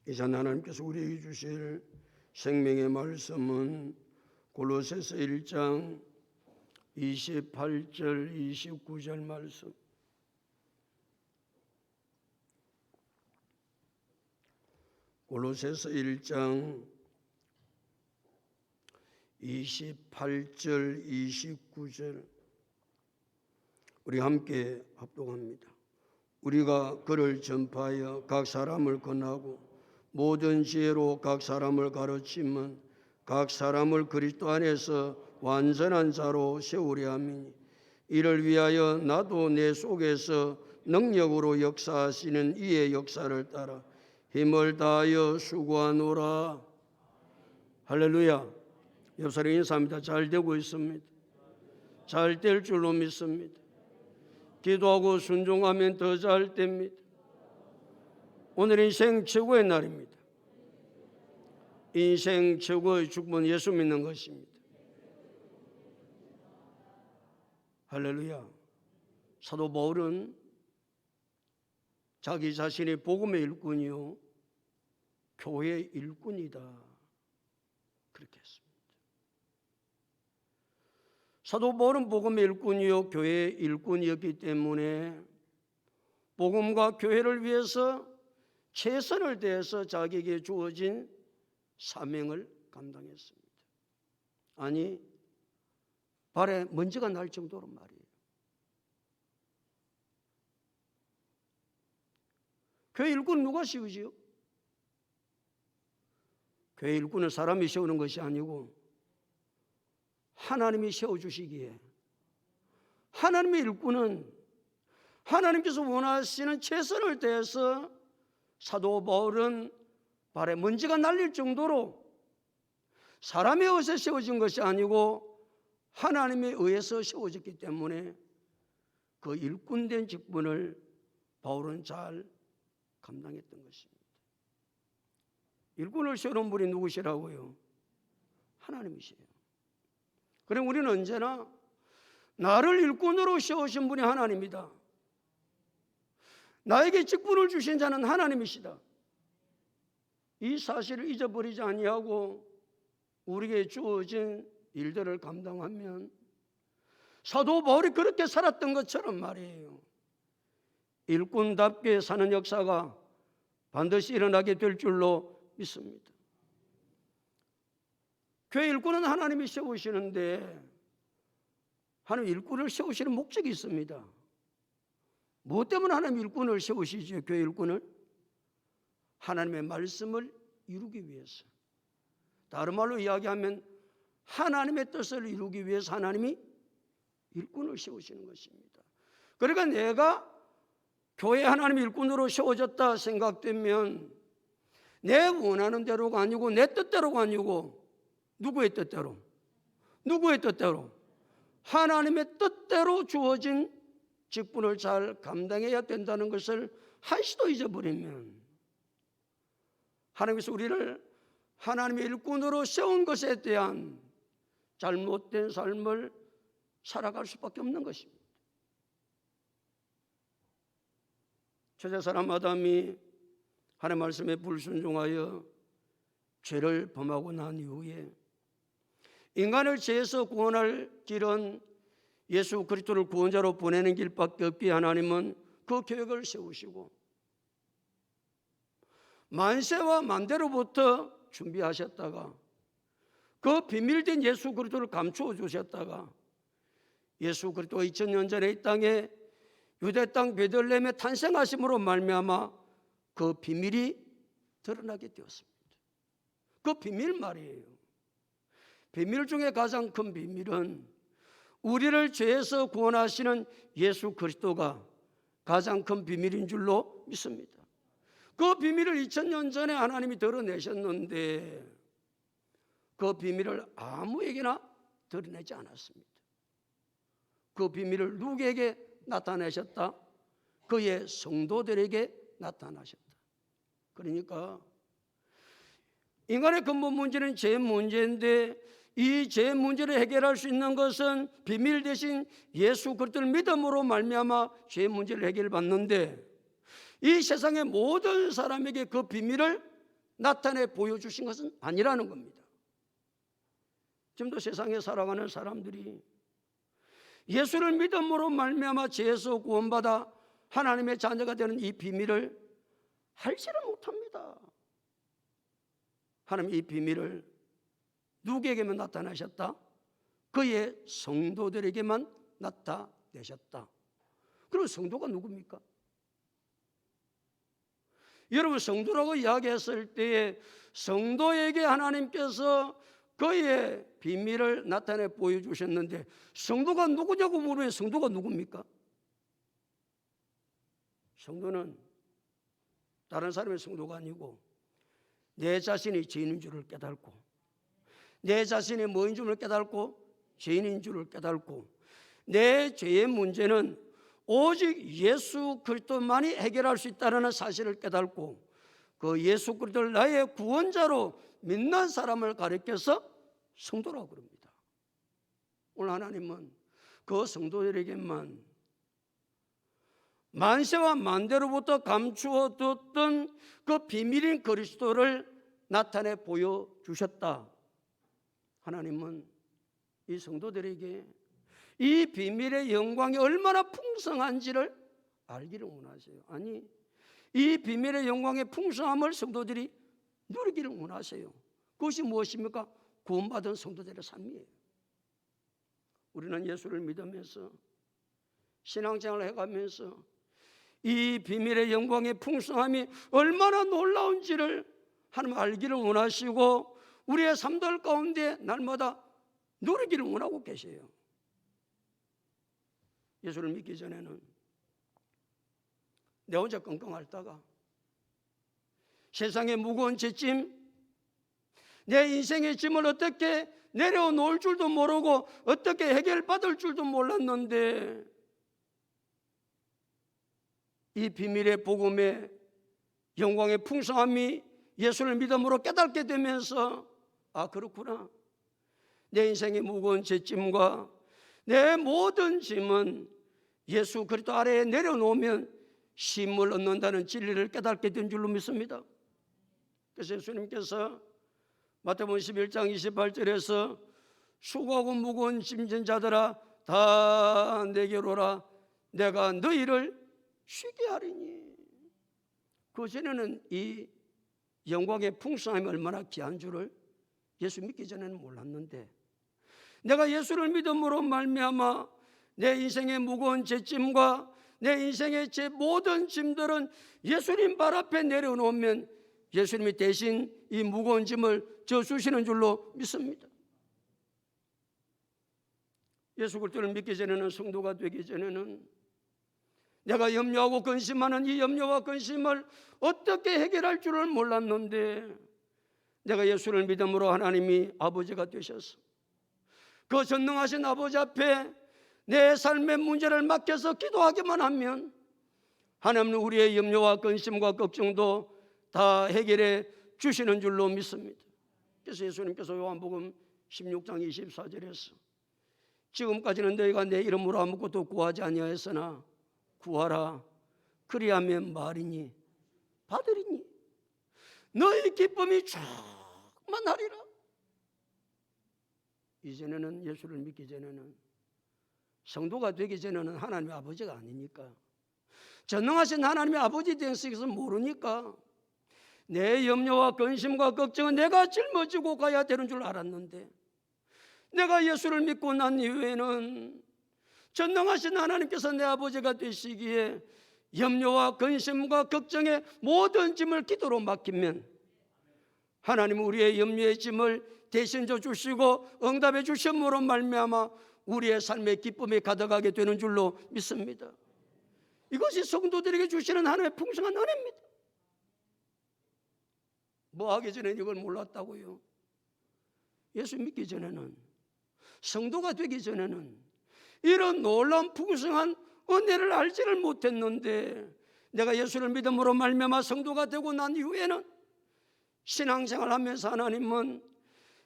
이전 하나님께서 우리에게 주실 생명의 말씀은 골로새서 1장 28절 29절 말씀. 골로새서 1장 28절 29절 우리 함께 합독합니다. 우리가 그를 전파하여 각 사람을 권하고 모든 지혜로 각 사람을 가르치면 각 사람을 그리스도 안에서 완전한 자로 세우려 함이니 이를 위하여 나도 내 속에서 능력으로 역사하시는 이의 역사를 따라 힘을 다하여 수고하노라. 할렐루야. 옆 사람 인사합니다. 잘 되고 있습니다. 잘 될 줄로 믿습니다. 기도하고 순종하면 더 잘 됩니다. 오늘 인생 최고의 날입니다. 인생 최고의 축복은 예수 믿는 것입니다. 할렐루야. 사도 바울은 자기 자신이 복음의 일꾼이요 교회의 일꾼이다 그렇게 했습니다. 사도 바울은 복음의 일꾼이요 교회의 일꾼이었기 때문에 복음과 교회를 위해서 최선을 다해서 자기에게 주어진 사명을 감당했습니다. 아니 발에 먼지가 날 정도로 말이에요. 교회 일꾼은 누가 세우지요? 교회 일꾼은 사람이 세우는 것이 아니고 하나님이 세워주시기에 하나님의 일꾼은 하나님께서 원하시는 최선을 다해서 사도 바울은 발에 먼지가 날릴 정도로 사람에 의해서 세워진 것이 아니고 하나님에 의해서 세워졌기 때문에 그 일꾼된 직분을 바울은 잘 감당했던 것입니다. 일꾼을 세우는 분이 누구시라고요? 하나님이시에요. 그럼 우리는 언제나 나를 일꾼으로 세우신 분이 하나님이다. 나에게 직분을 주신 자는 하나님이시다. 이 사실을 잊어버리지 아니하고 우리에게 주어진 일들을 감당하면 사도 바울이 그렇게 살았던 것처럼 말이에요. 일꾼답게 사는 역사가 반드시 일어나게 될 줄로 믿습니다. 교회 일꾼은 하나님이 세우시는데 하나님 일꾼을 세우시는 목적이 있습니다. 무엇 때문에 하나님 일꾼을 세우시죠? 교회 일꾼을? 하나님의 말씀을 이루기 위해서. 다른 말로 이야기하면 하나님의 뜻을 이루기 위해서 하나님이 일꾼을 세우시는 것입니다. 그러니까 내가 교회 하나님 일꾼으로 세워졌다 생각되면 내 원하는 대로가 아니고 내 뜻대로가 아니고 누구의 뜻대로? 누구의 뜻대로? 하나님의 뜻대로 주어진 직분을 잘 감당해야 된다는 것을 한시도 잊어버리면 하나님께서 우리를 하나님의 일꾼으로 세운 것에 대한 잘못된 삶을 살아갈 수밖에 없는 것입니다. 초대 사람 아담이 하나님의 말씀에 불순종하여 죄를 범하고 난 이후에 인간을 죄에서 구원할 길은 예수 그리스도를 구원자로 보내는 길밖에 없기에 하나님은 그 계획을 세우시고 만세와 만대로부터 준비하셨다가 그 비밀된 예수 그리스도를 감추어 주셨다가 예수 그리스도가 2000년 전에 이 땅에 유대 땅 베들레헴에 탄생하심으로 말미암아 그 비밀이 드러나게 되었습니다. 그 비밀 말이에요. 비밀 중에 가장 큰 비밀은 우리를 죄에서 구원하시는 예수 그리스도가 가장 큰 비밀인 줄로 믿습니다. 그 비밀을 2000년 전에 하나님이 드러내셨는데 그 비밀을 아무에게나 드러내지 않았습니다. 그 비밀을 누구에게 나타내셨다? 그의 성도들에게 나타나셨다. 그러니까 인간의 근본 문제는 죄 문제인데 이 죄 문제를 해결할 수 있는 것은 비밀 대신 예수 그리스도를 믿음으로 말미암아 죄 문제를 해결받는데 이 세상의 모든 사람에게 그 비밀을 나타내 보여주신 것은 아니라는 겁니다. 지금도 세상에 살아가는 사람들이 예수를 믿음으로 말미암아 죄에서 구원받아 하나님의 자녀가 되는 이 비밀을 알지를 못합니다. 하나님 이 비밀을 누구에게만 나타나셨다? 그의 성도들에게만 나타내셨다. 그럼 성도가 누굽니까? 여러분, 성도라고 이야기했을 때에 성도에게 하나님께서 그의 비밀을 나타내 보여주셨는데 성도가 누구냐고 물으면 성도가 누굽니까? 성도는 다른 사람의 성도가 아니고 내 자신이 죄인인 줄을 깨닫고, 내 자신이 뭐인 줄을 깨닫고, 죄인인 줄을 깨닫고, 내 죄의 문제는 오직 예수 그리스도만이 해결할 수 있다는 사실을 깨닫고 그 예수 그리스도를 나의 구원자로 믿는 사람을 가리켜서 성도라고 그럽니다. 오늘 하나님은 그 성도들에게만 만세와 만대로부터 감추어 뒀던 그 비밀인 그리스도를 나타내 보여주셨다. 하나님은 이 성도들에게 이 비밀의 영광이 얼마나 풍성한지를 알기를 원하세요. 아니, 이 비밀의 영광의 풍성함을 성도들이 누리기를 원하세요. 그것이 무엇입니까? 구원받은 성도들의 삶이에요. 우리는 예수를 믿으면서 신앙생활을 해가면서 이 비밀의 영광의 풍성함이 얼마나 놀라운지를 하나님 알기를 원하시고 우리의 삶들 가운데 날마다 누리기를 원하고 계세요. 예수를 믿기 전에는 내 혼자 끙끙 앓다가 세상의 무거운 죄짐, 내 인생의 짐을 어떻게 내려놓을 줄도 모르고 어떻게 해결받을 줄도 몰랐는데 이 비밀의 복음의 영광의 풍성함이 예수를 믿음으로 깨닫게 되면서 아, 그렇구나. 내 인생의 무거운 죄짐과 내 모든 짐은 예수 그리스도 아래에 내려놓으면 쉼을 얻는다는 진리를 깨닫게 된 줄로 믿습니다. 그래서 예수님께서 마태복음 11장 28절에서 수고하고 무거운 짐진 자들아 다 내게로 오라 내가 너희를 쉬게 하리니. 그전에는 이 영광의 풍성함이 얼마나 귀한 줄을 예수 믿기 전에는 몰랐는데 내가 예수를 믿음으로 말미암아 내 인생의 무거운 죄짐과 내 인생의 제 모든 짐들은 예수님 발 앞에 내려놓으면 예수님이 대신 이 무거운 짐을 져주시는 줄로 믿습니다. 예수 그리스도를 믿기 전에는, 성도가 되기 전에는 내가 염려하고 근심하는 이 염려와 근심을 어떻게 해결할 줄을 몰랐는데 내가 예수를 믿음으로 하나님이 아버지가 되셔서 그 전능하신 아버지 앞에 내 삶의 문제를 맡겨서 기도하기만 하면 하나님은 우리의 염려와 근심과 걱정도 다 해결해 주시는 줄로 믿습니다. 그래서 예수님께서 요한복음 16장 24절에서 지금까지는 너희가 내 이름으로 아무것도 구하지 아니하였으나 구하라 그리하면 말이니 받으리니 너희 기쁨이 충만하리라. 이전에는 예수를 믿기 전에는, 성도가 되기 전에는 하나님의 아버지가 아니니까, 전능하신 하나님의 아버지 되어서 모르니까 내 염려와 근심과 걱정은 내가 짊어지고 가야 되는 줄 알았는데 내가 예수를 믿고 난 이후에는 전능하신 하나님께서 내 아버지가 되시기에 염려와 근심과 걱정의 모든 짐을 기도로 맡기면 하나님은 우리의 염려의 짐을 대신 져 주시고 응답해 주심으로 말미암아 우리의 삶의 기쁨이 가득하게 되는 줄로 믿습니다. 이것이 성도들에게 주시는 하나님의 풍성한 은혜입니다. 뭐 하기 전에는 이걸 몰랐다고요? 예수 믿기 전에는, 성도가 되기 전에는 이런 놀라운 풍성한 은혜를 알지를 못했는데 내가 예수를 믿음으로 말미암아 성도가 되고 난 이후에는 신앙생활하면서 하나님은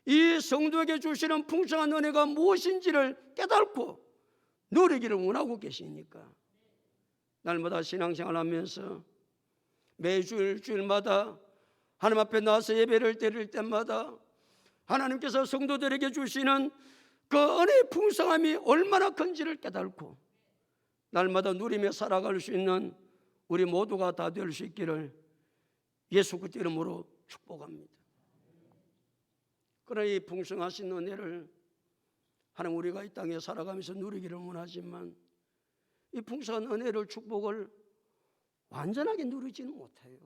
이 성도에게 주시는 풍성한 은혜가 무엇인지를 깨닫고 누리기를 원하고 계시니까 날마다 신앙생활하면서 매주 일주일마다 하나님 앞에 나와서 예배를 드릴 때마다 하나님께서 성도들에게 주시는 그 은혜의 풍성함이 얼마나 큰지를 깨닫고 날마다 누리며 살아갈 수 있는 우리 모두가 다 될 수 있기를 예수 그리스도 이름으로 축복합니다. 그러나 이 풍성하신 은혜를 하나님 우리가 이 땅에 살아가면서 누리기를 원하지만 이 풍성한 은혜를 축복을 완전하게 누리지는 못해요.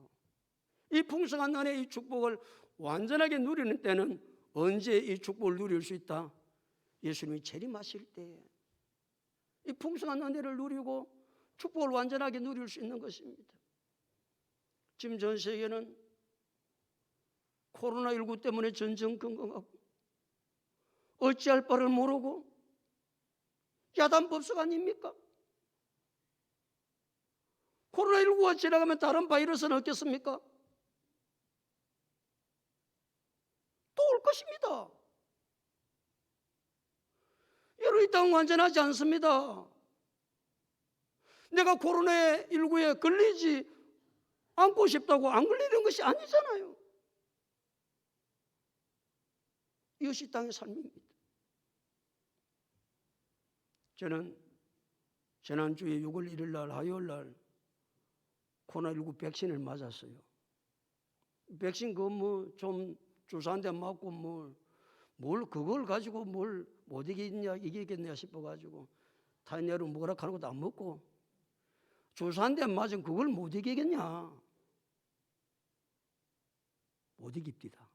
이 풍성한 은혜의 이 축복을 완전하게 누리는 때는 언제 이 축복을 누릴 수 있다? 예수님이 재림하실 때에 이 풍성한 은혜를 누리고 축복을 완전하게 누릴 수 있는 것입니다. 지금 전 세계는 코로나19 때문에 전전긍긍하고 어찌할 바를 모르고 야단법석 아닙니까? 코로나19가 지나가면 다른 바이러스는 없겠습니까? 또 올 것입니다. 여러분, 이 땅은 완전하지 않습니다. 내가 코로나19에 걸리지 않고 싶다고 안 걸리는 것이 아니잖아요. 이것이 땅의 삶입니다. 저는 지난주에 6월 1일 날 화요일 날 코로나19 백신을 맞았어요. 백신 좀 주사 한 대 맞고 뭘 그걸 가지고 뭘 못 이기겠냐 싶어가지고 타이네로 먹으라 하는 것도 안 먹고 주사 한 대 맞은 그걸 못 이기겠냐? 못 이깁니다.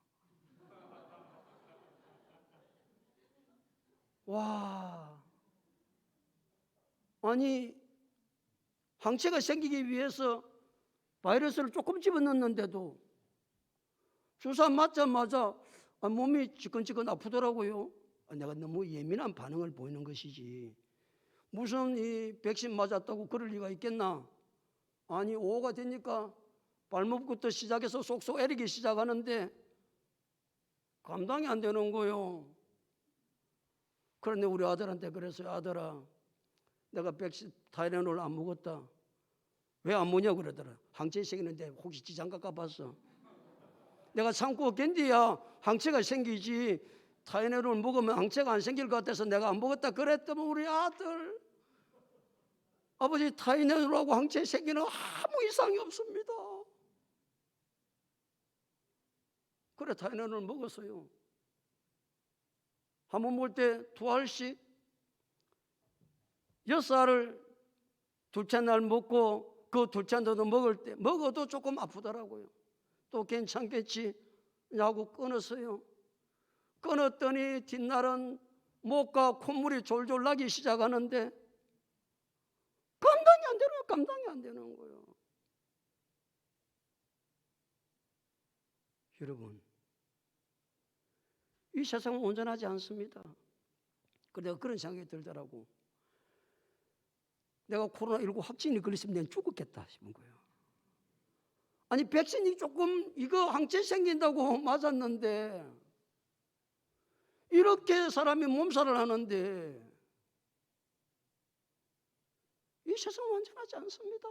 와, 아니 항체가 생기기 위해서 바이러스를 조금 집어넣는데도 주사 맞자마자 몸이 지끈지끈 아프더라고요. 내가 너무 예민한 반응을 보이는 것이지 무슨 이 백신 맞았다고 그럴 리가 있겠나? 아니 오후가 되니까 발목부터 시작해서 쏙쏙 애리기 시작하는데 감당이 안 되는 거요. 그런데 우리 아들한테 그랬어요. 아들아, 내가 백신 타이레놀 안 먹었다. 왜 안 먹냐 그러더라. 항체 생기는데 혹시 지장가 까봤어? 내가 참고 견디야 항체가 생기지 타이레놀 먹으면 항체가 안 생길 것 같아서 내가 안 먹었다 그랬더니 우리 아들, 아버지 타이레놀하고 항체 생기는 아무 이상이 없습니다. 그래 타이레놀 먹었어요. 한 번 먹을 때 2알씩 6알을 둘째 날 먹고 그 둘째 날도 먹을 때 먹어도 조금 아프더라고요. 또 괜찮겠지 하고 끊었어요. 끊었더니 뒷날은 목과 콧물이 졸졸 나기 시작하는데 감당이 안 되는 거예요. 감당이 안 되는 거예요. 여러분, 이 세상은 온전하지 않습니다. 그래서 그런 생각이 들더라고. 내가 코로나19 확진이 걸렸으면 내가 죽었겠다 싶은 거예요. 아니 백신이 조금 이거 항체 생긴다고 맞았는데 이렇게 사람이 몸살을 하는데 이 세상은 완전하지 않습니다.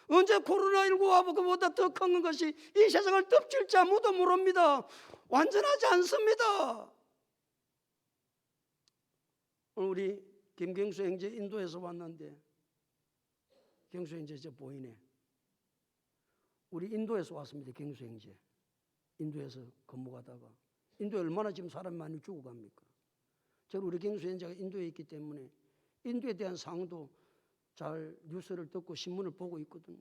언제 코로나19와 그보다 더 큰 것이 이 세상을 덮칠지 아무도 모릅니다. 완전하지 않습니다. 오늘 우리 김경수 형제 인도에서 왔는데 경수 형제 저 보이네. 우리 인도에서 왔습니다. 경수 형제 인도에서 근무하다가 인도에 얼마나 지금 사람이 많이 죽어갑니까? 저는 우리 경수 형제가 인도에 있기 때문에 인도에 대한 상황도 잘 뉴스를 듣고 신문을 보고 있거든요.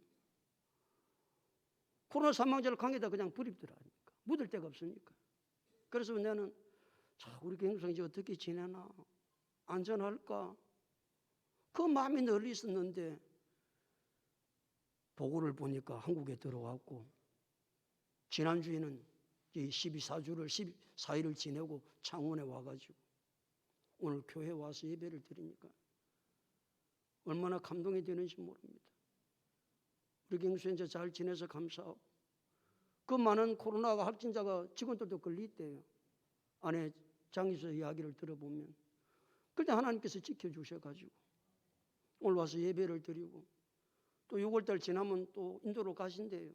코로나 사망자를 강에다 그냥 부립더라니까. 묻을 데가 없으니까. 그래서 나는 우리 경수 형제 어떻게 지내나? 안전할까? 그 마음이 늘 있었는데 보고를 보니까 한국에 들어왔고 지난주에는 12사주를 14일을 지내고 창원에 와가지고 오늘 교회에 와서 예배를 드리니까 얼마나 감동이 되는지 모릅니다. 우리 경수 형제 잘 지내서 감사하고 그 많은 코로나가 확진자가 직원들도 걸리대요. 안에 장에서 이야기를 들어보면 그런데 하나님께서 지켜주셔가지고 오늘 와서 예배를 드리고 또 6월달 지나면 또 인도로 가신대요.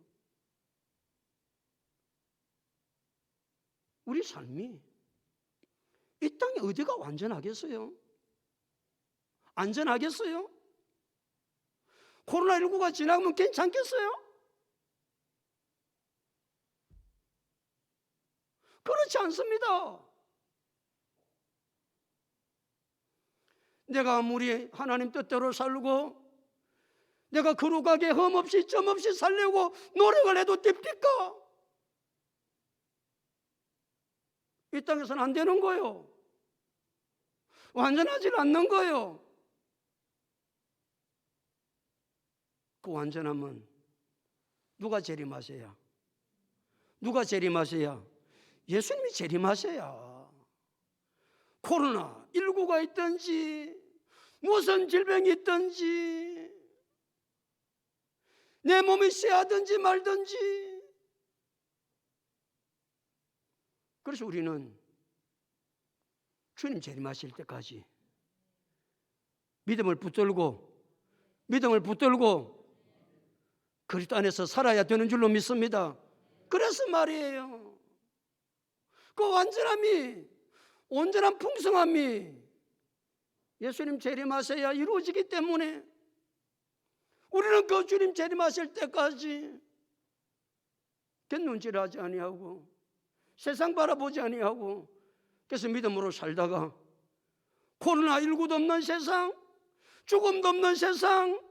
우리 삶이 이 땅에 어디가 완전하겠어요? 안전하겠어요? 코로나19가 지나면 괜찮겠어요? 그렇지 않습니다. 내가 아무리 하나님 뜻대로 살고 내가 거룩하게 흠없이 점없이 살려고 노력을 해도 됩니까? 이 땅에서는 안 되는 거예요. 완전하지 않는 거예요. 그 완전함은 누가 재림하셔야? 누가 재림하셔야? 예수님이 재림하셔야. 코로나19가 있든지 무슨 질병이 있든지 내 몸이 쇠하든지 말든지. 그래서 우리는 주님 재림하실 때까지 믿음을 붙들고 그리스도 안에서 살아야 되는 줄로 믿습니다. 그래서 말이에요. 그 완전함이, 온전한 풍성함이 예수님 재림하셔야 이루어지기 때문에 우리는 그 주님 재림하실 때까지 곁눈질 하지 아니하고 세상 바라보지 아니하고 그래서 믿음으로 살다가 코로나19도 없는 세상, 죽음도 없는 세상,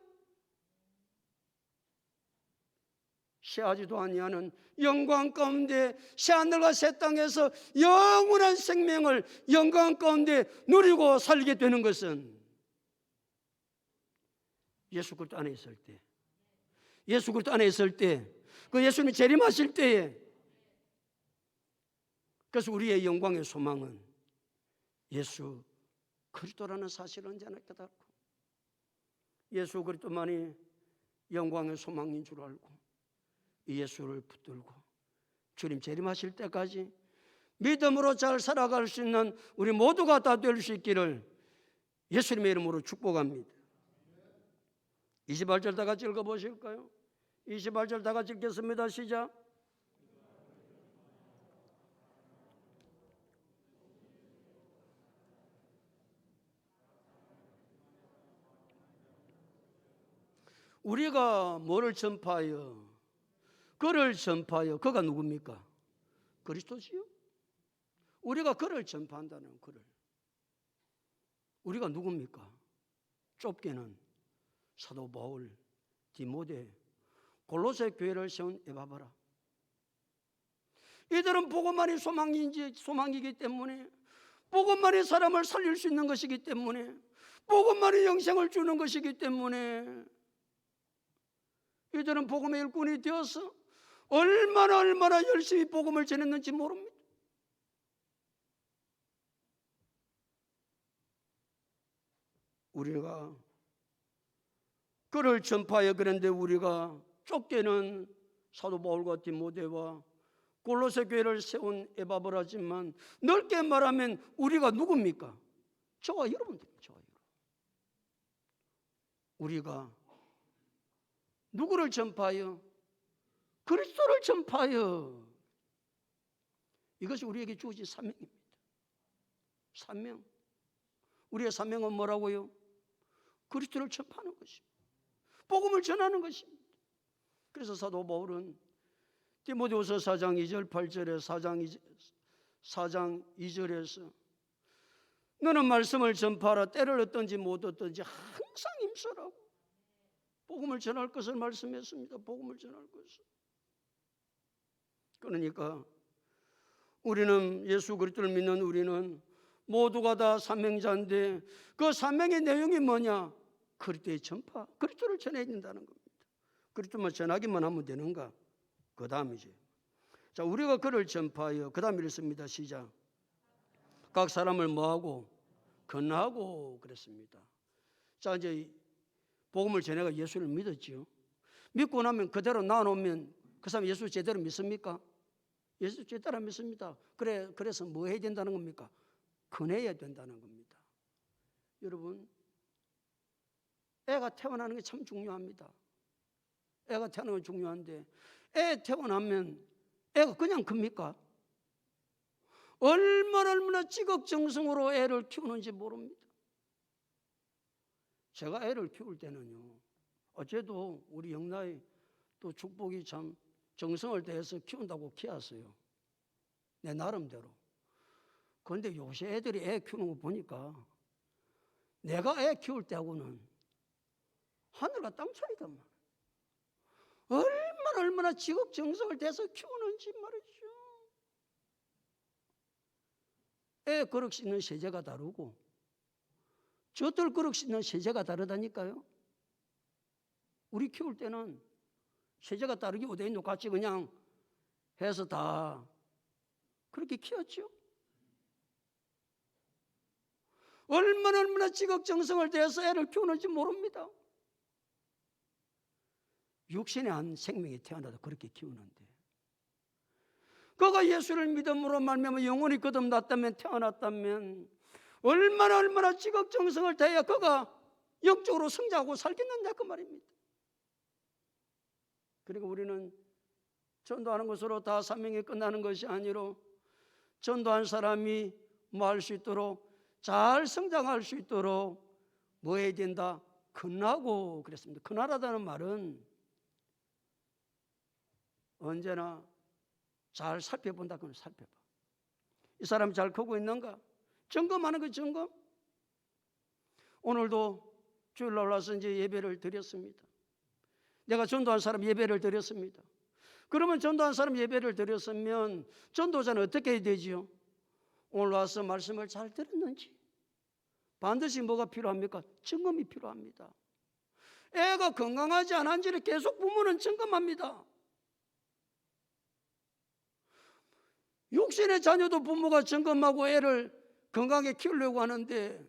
쇠하지도 아니하는 영광 가운데 새하늘과 새 땅에서 영원한 생명을 영광 가운데 누리고 살게 되는 것은 예수 그리스도 안에 있을 때, 예수 그리스도 안에 있을 때, 그 예수님이 재림하실 때에, 그래서 우리의 영광의 소망은 예수 그리스도라는 사실을 언제나 깨닫고 예수 그리스도만이 영광의 소망인 줄 알고 이 예수를 붙들고 주님 재림하실 때까지 믿음으로 잘 살아갈 수 있는 우리 모두가 다 될 수 있기를 예수님의 이름으로 축복합니다. 28절 다 같이 읽어보실까요? 28절 다 같이 읽겠습니다. 시작. 우리가 뭐를 전파하여 그를 전파하여, 그가 누굽니까? 그리스도지요. 우리가 그를 전파한다는 그를, 우리가 누굽니까? 좁게는 사도 바울, 디모데, 골로새 교회를 세운 에바브라. 이들은 복음만이 소망이기 때문에, 복음만이 사람을 살릴 수 있는 것이기 때문에, 복음만이 영생을 주는 것이기 때문에 이들은 복음의 일꾼이 되어서 얼마나 열심히 복음을 전했는지 모릅니다. 우리가 그를 전파하여, 그런데 우리가 좁게는 사도 바울과 디모데와 골로새 교회를 세운 에바브라지만 넓게 말하면 우리가 누굽니까? 저와 여러분들입니다. 저와 여러분. 우리가 누구를 전파하여? 그리스도를 전파하여. 이것이 우리에게 주어진 사명입니다. 사명. 우리의 사명은 뭐라고요? 그리스도를 전파하는 것입니다. 복음을 전하는 것입니다. 그래서 사도 바울은 디모데후서 4장 2절 8절에 4장 2절에서 너는 말씀을 전파하라. 때를 얻든지 못 얻든지 항상 힘쓰라고 복음을 전할 것을 말씀했습니다. 복음을 전할 것을. 그러니까 우리는, 예수 그리스도를 믿는 우리는 모두가 다 사명자인데 그 사명의 내용이 뭐냐? 그리스도의 전파, 그리스도를 전해야 된다는 겁니다. 그리스도만 전하기만 하면 되는가? 그 다음이지. 자, 우리가 그를 전파하여, 그 다음 읽습니다. 시작. 각 사람을 뭐하고? 건하고 그랬습니다. 자, 이제 복음을 전해가 예수를 믿었지요. 믿고 나면 그대로 나눠놓으면 그 사람 예수 제대로 믿습니까? 예수 제대로 믿습니다. 그래서 뭐 해야 된다는 겁니까? 건해야 된다는 겁니다. 여러분, 애가 태어나는 게 참 중요합니다. 애가 태어나는 게 중요한데 애 태어나면 애가 그냥 큽니까? 얼마나 지극정성으로 애를 키우는지 모릅니다. 제가 애를 키울 때는요, 어제도 우리 영나이 또 축복이 참 정성을 다해서 키운다고 키웠어요. 내 나름대로. 그런데 요새 애들이 애 키우는 거 보니까 내가 애 키울 때하고는 하늘과 땅 차이단 말이에요. 얼마나 지극정성을 다해서 키우는지 말이죠. 애 그릇 씻는 세제가 다르고 젖들 그릇 씻는 세제가 다르다니까요. 우리 키울 때는 세제가 다르게 어디있노 같이 그냥 해서 다 그렇게 키웠죠. 얼마나 지극정성을 다해서 애를 키우는지 모릅니다. 육신의 한 생명이 태어나도 그렇게 키우는데, 그가 예수를 믿음으로 말미암아 영혼이 거듭났다면, 태어났다면 얼마나 지극정성을 다해야 그가 영적으로 성장하고 살겠느냐 그 말입니다. 그리고 우리는 전도하는 것으로 다 사명이 끝나는 것이 아니라 전도한 사람이 뭐 할 수 있도록, 잘 성장할 수 있도록 뭐 해야 된다? 근하고 그랬습니다. 근하라다는 말은 언제나 잘 살펴본다. 그건 살펴봐. 이 사람이 잘 크고 있는가? 점검하는 거 점검. 오늘도 주일날 올라서 이제 예배를 드렸습니다. 내가 전도한 사람 예배를 드렸습니다. 그러면 전도한 사람 예배를 드렸으면 전도자는 어떻게 해야 되지요? 오늘 와서 말씀을 잘 들었는지 반드시 뭐가 필요합니까? 점검이 필요합니다. 애가 건강하지 않은지를 계속 부모는 점검합니다. 육신의 자녀도 부모가 점검하고 애를 건강하게 키우려고 하는데,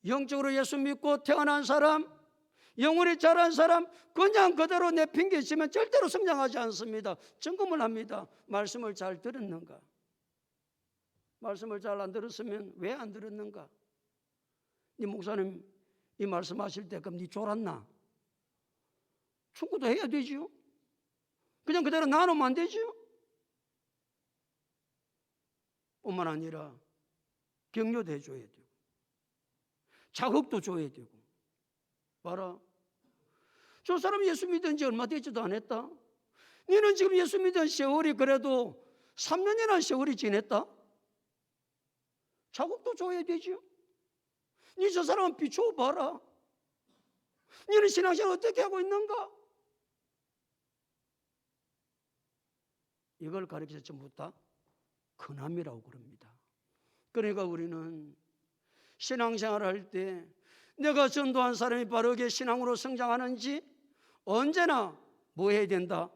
영적으로 예수 믿고 태어난 사람, 영혼이 자란 사람 그냥 그대로 내팽개치면 절대로 성장하지 않습니다. 점검을 합니다. 말씀을 잘 들었는가? 말씀을 잘 안 들었으면 왜 안 들었는가? 네 목사님 이 말씀하실 때 그럼 네 졸았나? 충고도 해야 되지요. 그냥 그대로 놔놓으면 안 되지요. 뿐만 아니라 격려도 해줘야 되고 자극도 줘야 되고. 봐라, 저 사람 예수 믿은 지 얼마 되지도 않았다. 너는 지금 예수 믿은 세월이 그래도 3년이나 세월이 지냈다. 자극도 줘야 되지요. 니 저 사람은 비춰봐라. 너는 신앙생활 어떻게 하고 있는가? 이걸 가르쳐서 전부 다 근함이라고 그럽니다. 그러니까 우리는 신앙생활을 할 때 내가 전도한 사람이 바르게 신앙으로 성장하는지 언제나 뭐 해야 된다?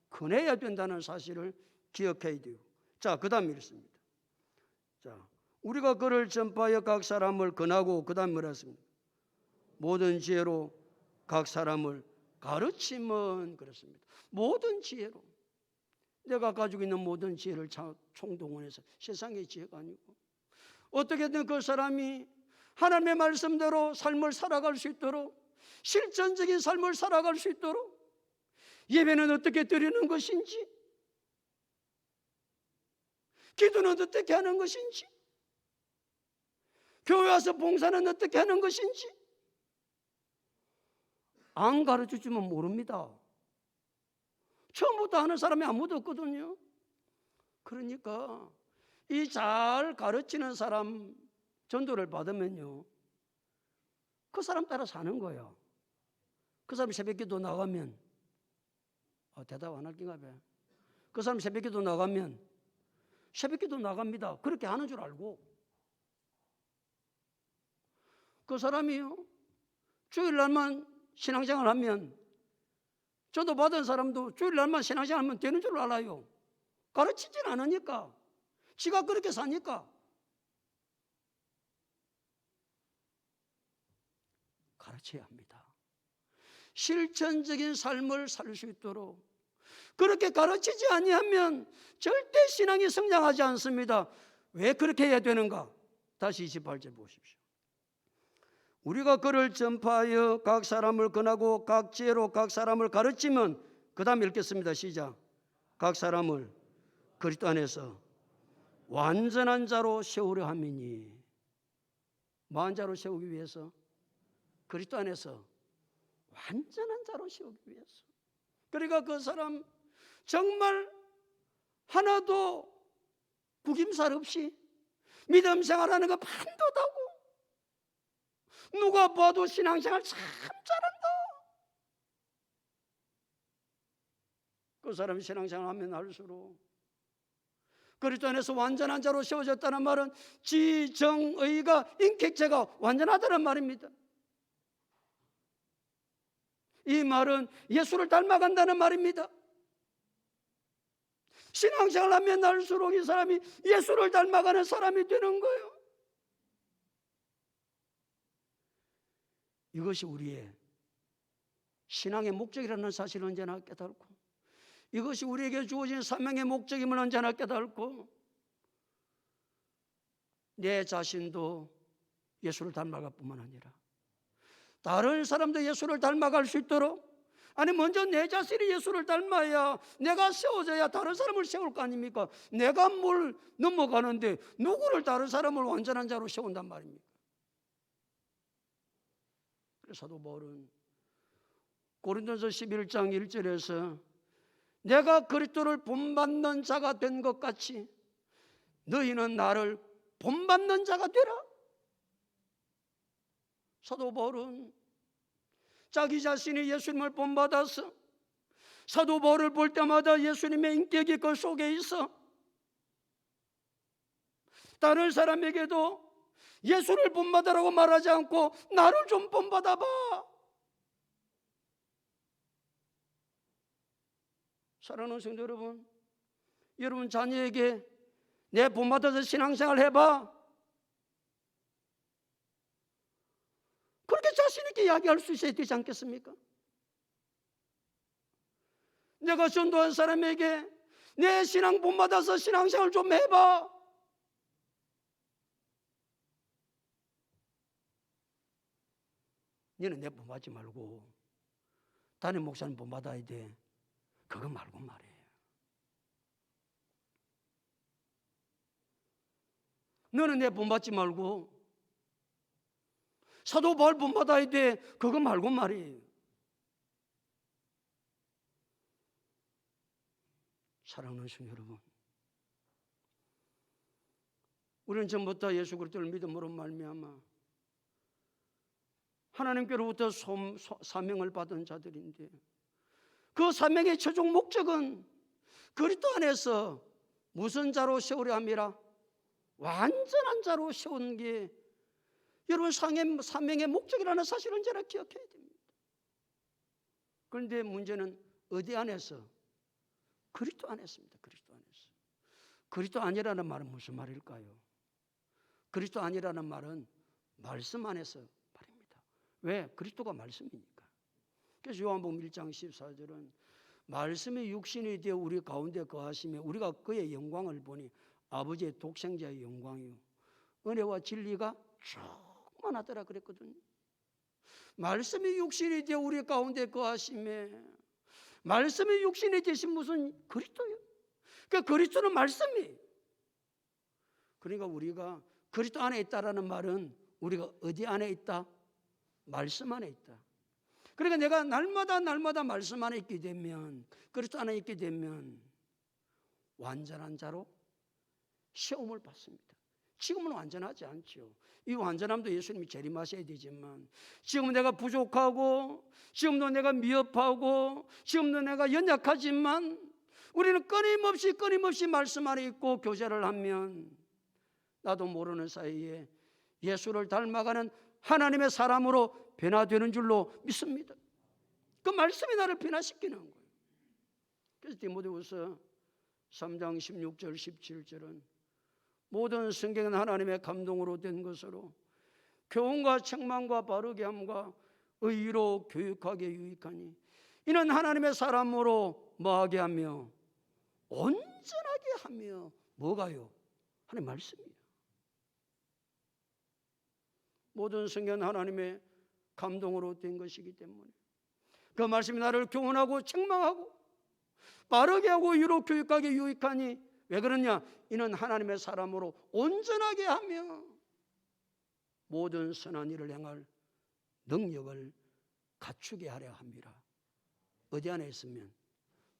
근해야 된다는 사실을 기억해야 돼요. 자, 그 다음 읽습니다. 자, 우리가 그를 전파하여 각 사람을 근하고, 그 다음 뭐라 했습니까? 모든 지혜로 각 사람을 가르치면, 그렇습니다. 모든 지혜로. 내가 가지고 있는 모든 지혜를 총동원해서, 세상의 지혜가 아니고 어떻게든 그 사람이 하나님의 말씀대로 삶을 살아갈 수 있도록, 실전적인 삶을 살아갈 수 있도록 예배는 어떻게 드리는 것인지, 기도는 어떻게 하는 것인지, 교회 와서 봉사는 어떻게 하는 것인지 안 가르쳐주면 모릅니다. 처음부터 하는 사람이 아무도 없거든요. 그러니까 이 잘 가르치는 사람 전도를 받으면요, 그 사람 따라 사는 거예요. 그 사람 새벽기도 나가면 대답 안 할 낀가 봐. 그 사람 새벽기도 나가면 새벽기도 나갑니다. 그렇게 하는 줄 알고. 그 사람이요, 주일날만 신앙생활 하면, 저도 받은 사람도 주일날만 신앙생활 하면 되는 줄 알아요. 가르치진 않으니까, 지가 그렇게 사니까. 가르쳐야 합니다. 실천적인 삶을 살 수 있도록. 그렇게 가르치지 아니하면 절대 신앙이 성장하지 않습니다. 왜 그렇게 해야 되는가? 다시 28절 보십시오. 우리가 그를 전파하여 각 사람을 권하고 각 지혜로 각 사람을 가르치면, 그 다음 읽겠습니다. 시작. 각 사람을 그리스도 안에서 완전한 자로 세우려 함이니. 뭐한 자로 세우기 위해서? 그리스도 안에서 완전한 자로 세우기 위해서. 그러니까 그 사람 정말 하나도 구김살 없이 믿음 생활하는 거 반듯하고, 누가 봐도 신앙생활 참 잘한다. 그 사람이 신앙생활 하면 할수록 그리스도 안에서 완전한 자로 세워졌다는 말은 지정의가 인격체가 완전하다는 말입니다. 이 말은 예수를 닮아간다는 말입니다. 신앙생활 하면 할수록 이 사람이 예수를 닮아가는 사람이 되는 거예요. 이것이 우리의 신앙의 목적이라는 사실을 언제나 깨닫고, 이것이 우리에게 주어진 사명의 목적임을 언제나 깨닫고, 내 자신도 예수를 닮아갈 뿐만 아니라 다른 사람도 예수를 닮아갈 수 있도록, 아니 먼저 내 자신이 예수를 닮아야 내가 세워져야 다른 사람을 세울 거 아닙니까? 내가 뭘 넘어가는데 누구를, 다른 사람을 완전한 자로 세운단 말입니까? 그래서 사도 바울은 고린도서 11장 1절에서 내가 그리스도를 본받는 자가 된 것 같이 너희는 나를 본받는 자가 되라. 사도 바울은 자기 자신이 예수님을 본받아서 사도 바울을 볼 때마다 예수님의 인격이 그 속에 있어 다른 사람에게도 예수를 본받으라고 말하지 않고 나를 좀 본받아봐. 사랑하는 성도 여러분, 여러분 자녀에게 내 본받아서 신앙생활 해봐, 그렇게 자신 있게 이야기할 수 있어야 되지 않겠습니까? 내가 전도한 사람에게 내 신앙 본받아서 신앙생활 좀 해봐, 너는 내 본받지 말고 담임 목사님 본받아야 돼, 그거 말고 말이에요. 너는 내 본받지 말고 사도 바울 본받아야 돼, 그거 말고 말이에요. 사랑하는 성도 여러분, 우리는 전부터 예수 그리스도를 믿음으로 말미암아 하나님께로부터 사명을 받은 자들인데, 그 사명의 최종 목적은 그리스도 안에서 무슨 자로 세우려 함이라? 완전한 자로 세우는 게 여러분 사명의 목적이라는 사실을 언제나 기억해야 됩니다. 그런데 문제는 어디 안에서? 그리스도 안에서입니다. 그리스도 안에서. 그리스도 아니라는 말은 무슨 말일까요? 그리스도 아니라는 말은 말씀 안에서 말입니다. 왜? 그리스도가 말씀이니까. 그래서 요한복음 1장 14절은 말씀이 육신이 되어 우리 가운데 거하시며 우리가 그의 영광을 보니 아버지의 독생자의 영광이요 은혜와 진리가 충만하더라 그랬거든요. 말씀이 육신이 되어 우리 가운데 거하시며, 말씀이 육신이 되신 무슨 그리스도요. 그러니까 그리스도는 말씀이에요. 그러니까 우리가 그리스도 안에 있다라는 말은 우리가 어디 안에 있다? 말씀 안에 있다. 그러니까 내가 날마다 말씀 안에 있게 되면, 그리스도 안에 있게 되면 완전한 자로 시험을 받습니다. 지금은 완전하지 않죠. 이 완전함도 예수님이 재림하셔야 되지만, 지금은 내가 부족하고, 지금도 내가 미흡하고, 지금도 내가 연약하지만 우리는 끊임없이 말씀 안에 있고 교제를 하면 나도 모르는 사이에 예수를 닮아가는 하나님의 사람으로 변화되는 줄로 믿습니다. 그 말씀이 나를 변화시키는 거예요. 그래서 디모데후서 3장 16절 17절은 모든 성경은 하나님의 감동으로 된 것으로 교훈과 책망과 바르게 함과 의로 교육하게 유익하니 이는 하나님의 사람으로 뭐하게 하며 온전하게 하며, 뭐가요? 하나님 말씀이에요. 모든 성경은 하나님의 감동으로 된 것이기 때문에 그 말씀이 나를 교훈하고 책망하고 바르게 하고 의로 교육하게 유익하니, 왜 그러냐? 이는 하나님의 사람으로 온전하게 하며 모든 선한 일을 행할 능력을 갖추게 하려 함이라. 어디 안에 있으면?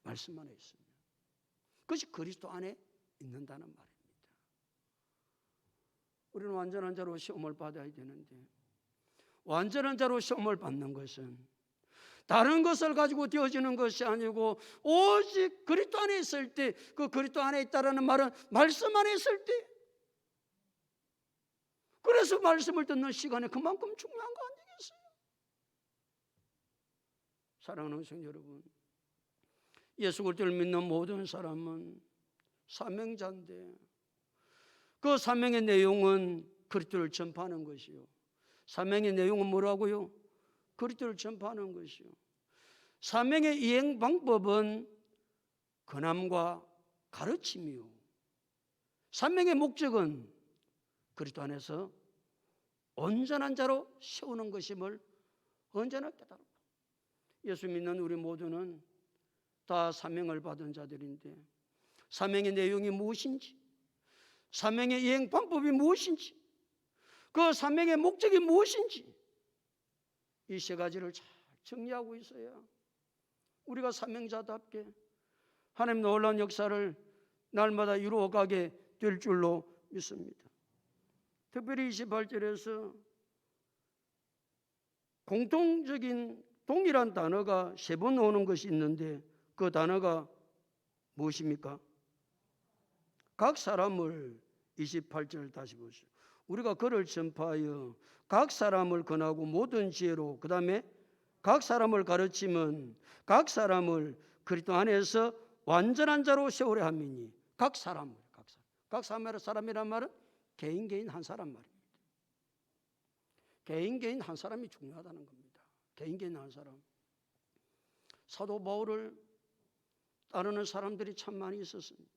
말씀 안에 있으면. 그것이 그리스도 안에 있는다는 말입니다. 우리는 완전한 자로 시험을 받아야 되는데, 완전한 자로 시험을 받는 것은 다른 것을 가지고 되어지는 것이 아니고 오직 그리스도 안에 있을 때, 그 그리스도 안에 있다라는 말은 말씀 안에 있을 때, 그래서 말씀을 듣는 시간이 그만큼 중요한 거 아니겠어요? 사랑하는 성도 여러분, 예수 그리스도를 믿는 모든 사람은 사명자인데, 그 사명의 내용은 그리스도를 전파하는 것이요. 사명의 내용은 뭐라고요? 그리스도를 전파하는 것이요. 사명의 이행 방법은 권함과 가르침이요. 사명의 목적은 그리스도 안에서 온전한 자로 세우는 것임을 언제나 깨달아. 예수 믿는 우리 모두는 다 사명을 받은 자들인데, 사명의 내용이 무엇인지, 사명의 이행 방법이 무엇인지, 그 사명의 목적이 무엇인지, 이 세 가지를 잘 정리하고 있어야 우리가 사명자답게 하나님 놀라운 역사를 날마다 이루어가게 될 줄로 믿습니다. 특별히 28절에서 공통적인 동일한 단어가 3번 나오는 것이 있는데, 그 단어가 무엇입니까? 각 사람을, 28절 다시 보시죠. 우리가 그를 전파하여 각 사람을 권하고 모든 지혜로, 그 다음에 각 사람을 가르치면 각 사람을 그리스도 안에서 완전한 자로 세우려 함이니. 각 사람을, 각 사람이란 말은 개인 한 사람 말입니다. 개인 한 사람이 중요하다는 겁니다. 개인 한 사람. 사도 바울을 따르는 사람들이 참 많이 있었습니다.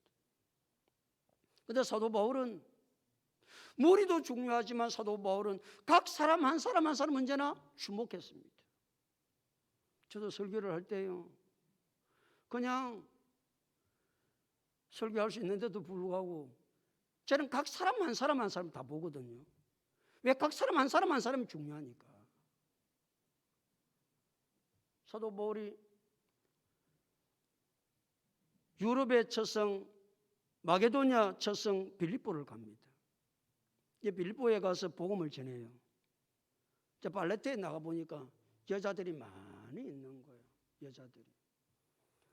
그런데 사도 바울은, 무리도 중요하지만 사도 바울은 각 사람 한 사람 한 사람 언제나 주목했습니다. 저도 설교를 할 때요, 그냥 설교할 수 있는데도 불구하고 저는 각 사람 한 사람 한 사람 다 보거든요. 왜? 각 사람 한 사람 한 사람이 중요하니까. 사도 바울이 유럽의 첫성 마게도냐 첫성 빌립보를 갑니다. 빌립보에 가서 복음을 전해요. 발레트에 나가보니까 여자들이 많이 있는 거예요. 여자들이.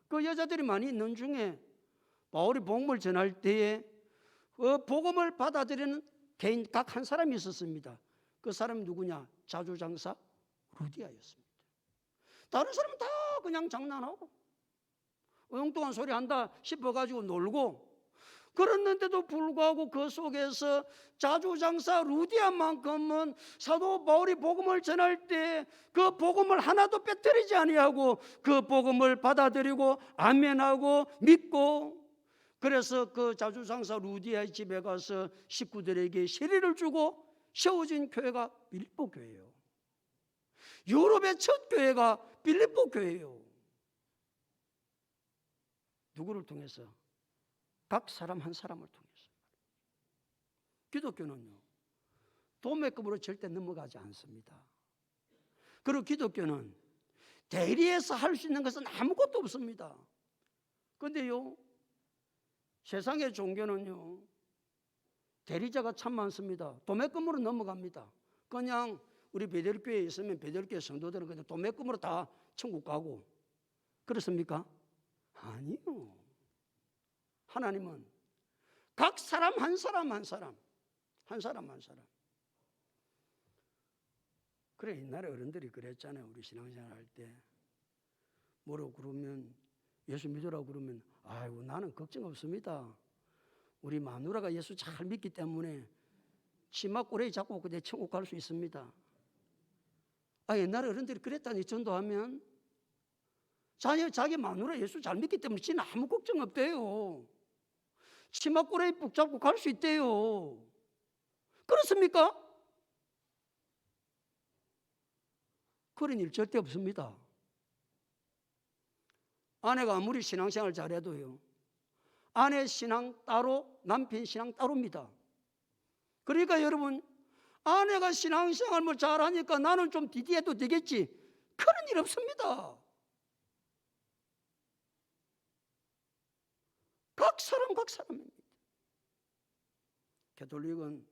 그 여자들이 많이 있는 중에 바울이 복음을 전할 때에 그 복음을 받아들이는 개인 각 한 사람이 있었습니다. 그 사람이 누구냐? 자주장사 루디아였습니다. 다른 사람은 다 그냥 장난하고 엉뚱한 소리 한다 싶어가지고 놀고, 그랬는데도 불구하고 그 속에서 자주장사 루디아만큼은 사도 바울이 복음을 전할 때 그 복음을 하나도 빼뜨리지 아니하고 그 복음을 받아들이고 아멘하고 믿고, 그래서 그 자주장사 루디아의 집에 가서 식구들에게 세례를 주고 세워진 교회가 빌립보 교회예요. 유럽의 첫 교회가 빌립보 교회예요. 누구를 통해서? 각 사람 한 사람을 통해서. 기독교는요, 도매급으로 절대 넘어가지 않습니다. 그리고 기독교는 대리해서 할 수 있는 것은 아무것도 없습니다. 그런데요, 세상의 종교는요, 대리자가 참 많습니다. 도매금으로 넘어갑니다. 그냥 우리 베델교회에 있으면 베델교회 성도들은 그냥 도매금으로 다 천국 가고, 그렇습니까? 아니요. 하나님은 각 사람 한 사람 한 사람, 한 사람 한 사람. 그래, 옛날에 어른들이 그랬잖아요. 우리 신앙생활 할 때 뭐라고 그러면, 예수 믿으라고 그러면, 아이고 나는 걱정 없습니다. 우리 마누라가 예수 잘 믿기 때문에 치마 꼬레이 잡고 그냥 천국 갈 수 있습니다. 옛날에 어른들이 그랬다니. 전도하면 자기 마누라 예수 잘 믿기 때문에 지는 아무 걱정 없대요. 치마 꼬레이 푹 잡고 갈 수 있대요. 그렇습니까? 그런 일 절대 없습니다. 아내가 아무리 신앙생활 잘해도요, 아내 신앙 따로, 남편 신앙 따로입니다. 그러니까 여러분, 아내가 신앙생활을 잘하니까 나는 좀 디디해도 되겠지, 그런 일 없습니다. 각 사람 각 사람입니다. 가톨릭은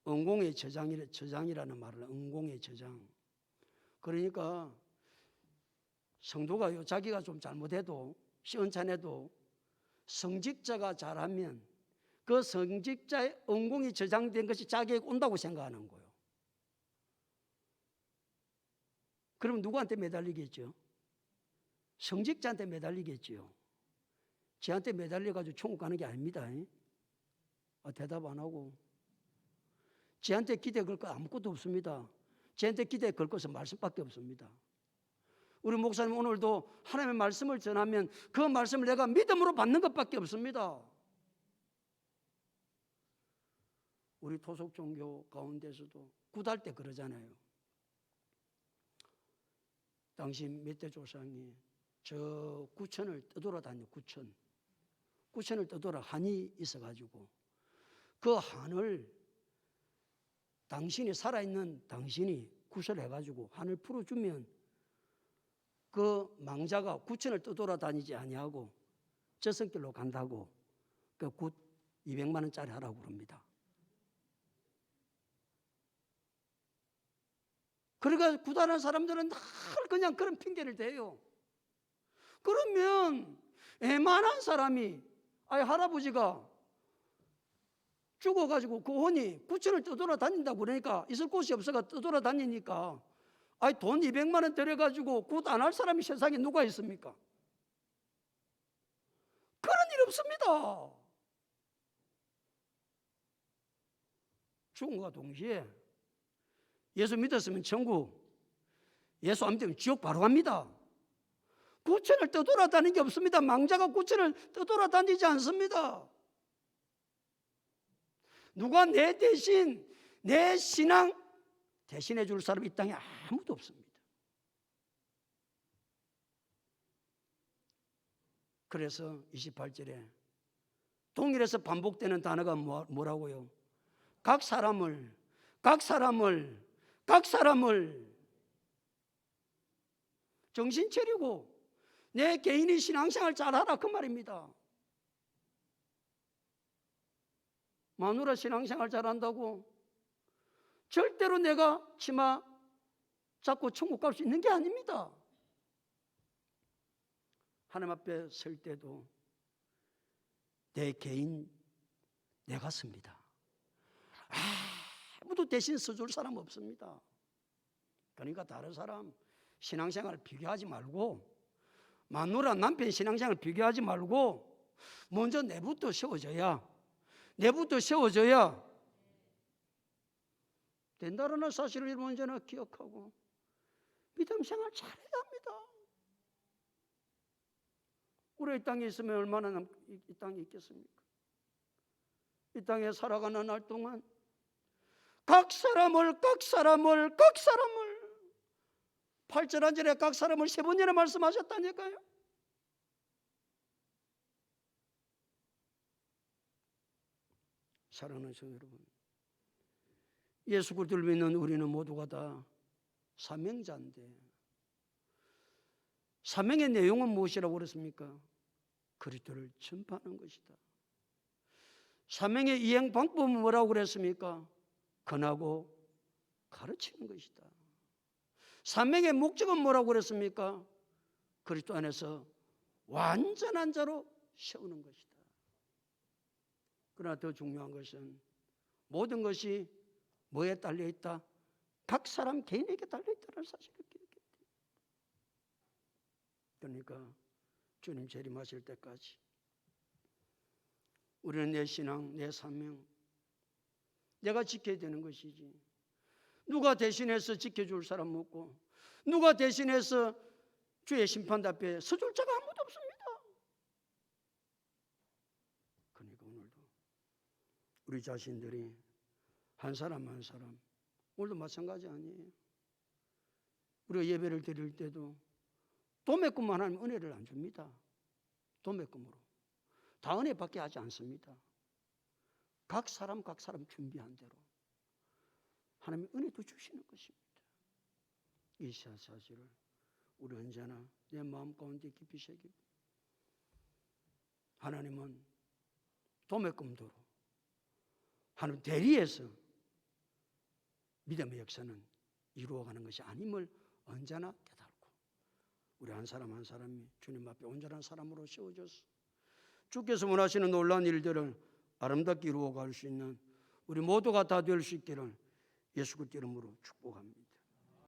은공의 저장이라는 말을, 은공의 저장. 그러니까 성도가요, 자기가 좀 잘못해도, 시원찮아도 성직자가 잘하면 그 성직자의 은공이 저장된 것이 자기에게 온다고 생각하는 거예요. 그럼 누구한테 매달리겠죠? 성직자한테 매달리겠죠. 지한테 매달려가지고 천국 가는 게 아닙니다. 대답 안 하고. 지한테 기대 걸 거 아무것도 없습니다. 지한테 기대 걸 것은 말씀밖에 없습니다. 우리 목사님 오늘도 하나님의 말씀을 전하면 그 말씀을 내가 믿음으로 받는 것밖에 없습니다. 우리 토속 종교 가운데서도 굿할 때 그러잖아요. 당시 몇 대 조상이 저 구천을 떠돌아다녀, 구천을 떠돌아 한이 있어가지고 그 한을 당신이 살아있는 당신이 구설해가지고 한을 풀어주면 그 망자가 구천을 떠돌아다니지 아니하고 저승길로 간다고 그 굿 200만 원짜리 하라고 그럽니다. 그러니까 굿하는 사람들은 늘 그냥 그런 핑계를 대요. 그러면 애만한 사람이, 할아버지가 죽어가지고 그 혼이 구천을 떠돌아다닌다고 그러니까, 있을 곳이 없어가 떠돌아다니니까 돈 200만 원 들여가지고 굿 안 할 사람이 세상에 누가 있습니까? 그런 일 없습니다. 죽음과 동시에 예수 믿었으면 천국, 예수 안 믿으면 지옥 바로 갑니다. 구천을 떠돌아다니는 게 없습니다. 망자가 구천을 떠돌아다니지 않습니다. 누가 내 대신, 내 신앙 대신해 줄 사람이 이 땅에 아무도 없습니다. 그래서 28절에 동일해서 반복되는 단어가 뭐라고요? 각 사람을 정신 차리고 내 개인의 신앙생활 잘하라, 그 말입니다. 마누라 신앙생활 잘한다고 절대로 내가 치마 잡고 천국 갈 수 있는 게 아닙니다. 하나님 앞에 설 때도 내 개인 내가 씁니다. 아무도 대신 서줄 사람 없습니다. 그러니까 다른 사람 신앙생활 비교하지 말고, 마누라 남편 신앙생활 비교하지 말고 먼저 내부터 세워져야 된다는 사실을 먼저는 기억하고 믿음 생활 잘해야 합니다. 우리 이 땅에 있으면 얼마나 이 땅에 있겠습니까? 이 땅에 살아가는 날 동안 각 사람을 8절 한 절에 각 사람을 3번이나 말씀하셨다니까요. 사랑하는 성도 여러분, 예수 그리스도를 믿는 우리는 모두가 다 사명자인데, 사명의 내용은 무엇이라고 그랬습니까? 그리스도를 전파하는 것이다. 사명의 이행 방법은 뭐라고 그랬습니까? 권하고 가르치는 것이다. 사명의 목적은 뭐라고 그랬습니까? 그리스도 안에서 완전한 자로 세우는 것이다. 그러나 더 중요한 것은 모든 것이 뭐에 달려 있다? 각 사람 개인에게 달려 있다는 사실을 기억해야 돼요. 그러니까 주님 재림하실 때까지 우리는 내 신앙, 내 사명 내가 지켜야 되는 것이지, 누가 대신해서 지켜줄 사람 없고 누가 대신해서 주의 심판 앞에 서줄 자가 아무도 없습니다. 그러니까 오늘도 우리 자신들이 한 사람 한 사람, 오늘도 마찬가지 아니에요. 우리가 예배를 드릴 때도 도매금만 하면 은혜를 안 줍니다. 도매금으로 다 은혜밖에 하지 않습니다. 각 사람 준비한 대로 하나님이 은혜도 주시는 것입니다. 이 사실을 우리 언제나 내 마음 가운데 깊이 새기고, 하나님은 도매금도로 하나님 대리해서 믿음의 역사는 이루어가는 것이 아님을 언제나 깨닫고, 우리 한 사람 한 사람이 주님 앞에 온전한 사람으로 세워져서 주께서 원하시는 놀라운 일들을 아름답게 이루어갈 수 있는 우리 모두가 다 될 수 있기를 예수 그리스도 이름으로 축복합니다.